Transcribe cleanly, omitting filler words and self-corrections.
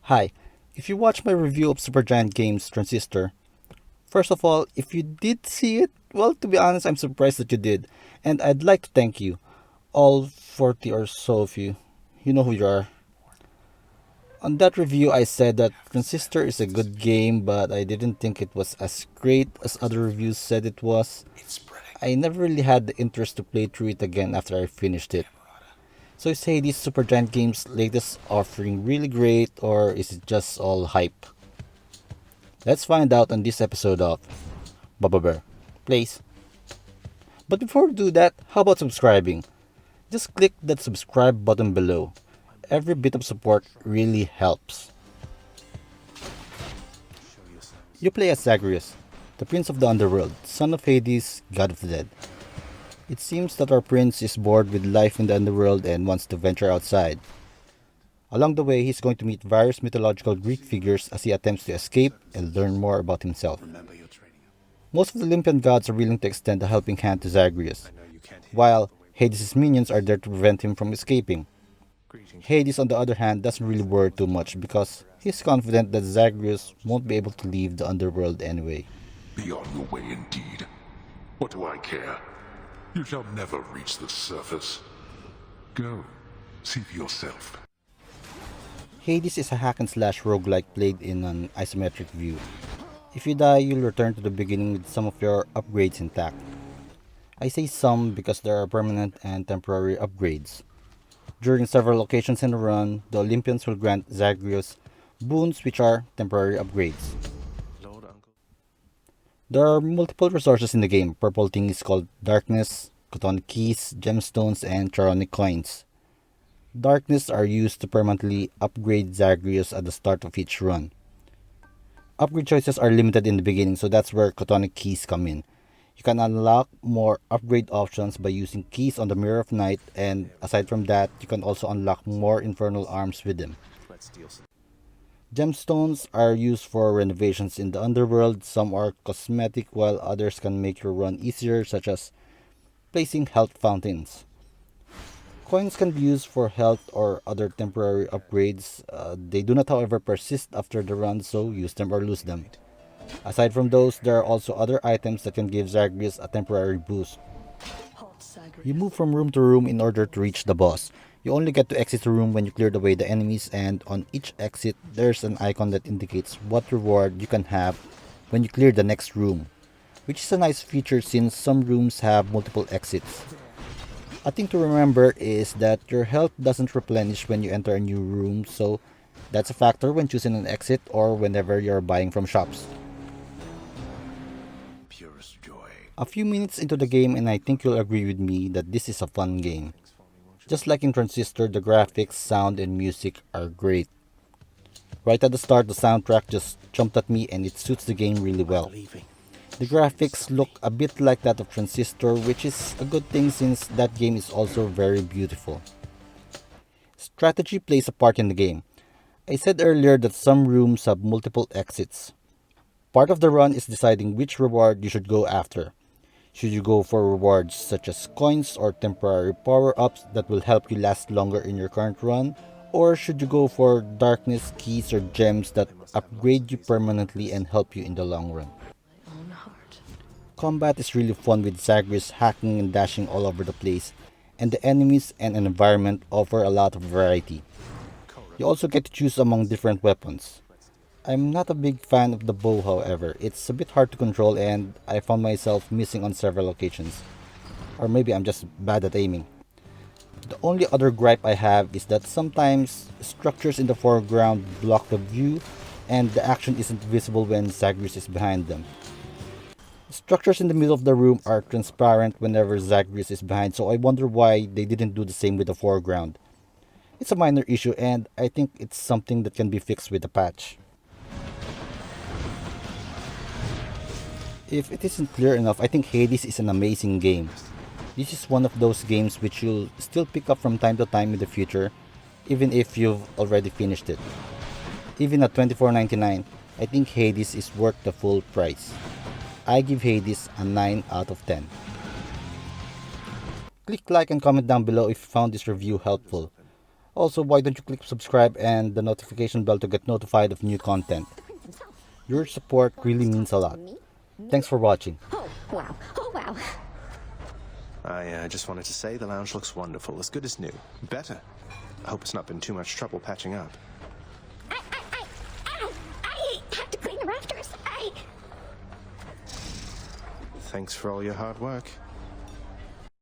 Hi, if you watched my review of Supergiant Games Transistor, first of all, if you did see it, well, to be honest, I'm surprised that you did, and I'd like to thank you, all 40 or so of you. You know who you are. On that review, I said that Transistor is a good game, but I didn't think it was as great as other reviews said it was. I never really had the interest to play through it again after I finished it. So is Hades Supergiant Games' latest offering really great, or is it just all hype? Let's find out on this episode of Baba Bear Plays. But before we do that, how about subscribing? Just click that subscribe button below. Every bit of support really helps. You play as Zagreus, the prince of the underworld, son of Hades, god of the dead. It seems that our prince is bored with life in the underworld and wants to venture outside. Along the way, he's going to meet various mythological Greek figures as he attempts to escape and learn more about himself. Most of the Olympian gods are willing to extend a helping hand to Zagreus, while Hades' minions are there to prevent him from escaping. Hades, on the other hand, doesn't really worry too much because he's confident that Zagreus won't be able to leave the underworld anyway. Be on your way indeed. What do I care? You shall never reach the surface. Go, see for yourself. Hades is a hack and slash roguelike played in an isometric view. If you die, you'll return to the beginning with some of your upgrades intact. I say some because there are permanent and temporary upgrades. During several occasions in a run, the Olympians will grant Zagreus boons, which are temporary upgrades. There are multiple resources in the game. Purple thing is called Darkness, Chthonic Keys, Gemstones, and Charonic Coins. Darkness are used to permanently upgrade Zagreus at the start of each run. Upgrade choices are limited in the beginning, so that's where Chthonic Keys come in. You can unlock more upgrade options by using keys on the Mirror of Night, and aside from that, you can also unlock more infernal arms with them. Gemstones are used for renovations in the underworld. Some are cosmetic, while others can make your run easier, such as placing health fountains. Coins can be used for health or other temporary upgrades. They do not, however, persist after the run, so use them or lose them. Aside from those, there are also other items that can give Zagreus a temporary boost. You move from room to room in order to reach the boss. You only get to exit the room when you cleared away the enemies, and on each exit, there's an icon that indicates what reward you can have when you clear the next room, which is a nice feature since some rooms have multiple exits. A thing to remember is that your health doesn't replenish when you enter a new room, so that's a factor when choosing an exit or whenever you're buying from shops. A few minutes into the game, and I think you'll agree with me that this is a fun game. Just like in Transistor, the graphics, sound, and music are great. Right at the start, the soundtrack just jumped at me and it suits the game really well. The graphics look a bit like that of Transistor, which is a good thing since that game is also very beautiful. Strategy plays a part in the game. I said earlier that some rooms have multiple exits. Part of the run is deciding which reward you should go after. Should you go for rewards such as coins or temporary power-ups that will help you last longer in your current run? Or should you go for darkness, keys, or gems that upgrade you permanently and help you in the long run? Combat is really fun with Zagreus hacking and dashing all over the place, and the enemies and an environment offer a lot of variety. You also get to choose among different weapons. I'm not a big fan of the bow, however. It's a bit hard to control and I found myself missing on several occasions. Or maybe I'm just bad at aiming. The only other gripe I have is that sometimes structures in the foreground block the view and the action isn't visible when Zagreus is behind them. Structures in the middle of the room are transparent whenever Zagreus is behind, so I wonder why they didn't do the same with the foreground. It's a minor issue and I think it's something that can be fixed with a patch. If it isn't clear enough, I think Hades is an amazing game. This is one of those games which you'll still pick up from time to time in the future, even if you've already finished it. Even at $24.99, I think Hades is worth the full price. I give Hades a 9 out of 10. Click like and comment down below if you found this review helpful. Also, why don't you click subscribe and the notification bell to get notified of new content? Your support really means a lot. Thanks for watching. Oh, wow. Oh, wow. I just wanted to say the lounge looks wonderful, as good as new. Better. I hope it's not been too much trouble patching up. I have to clean the rafters. Thanks for all your hard work.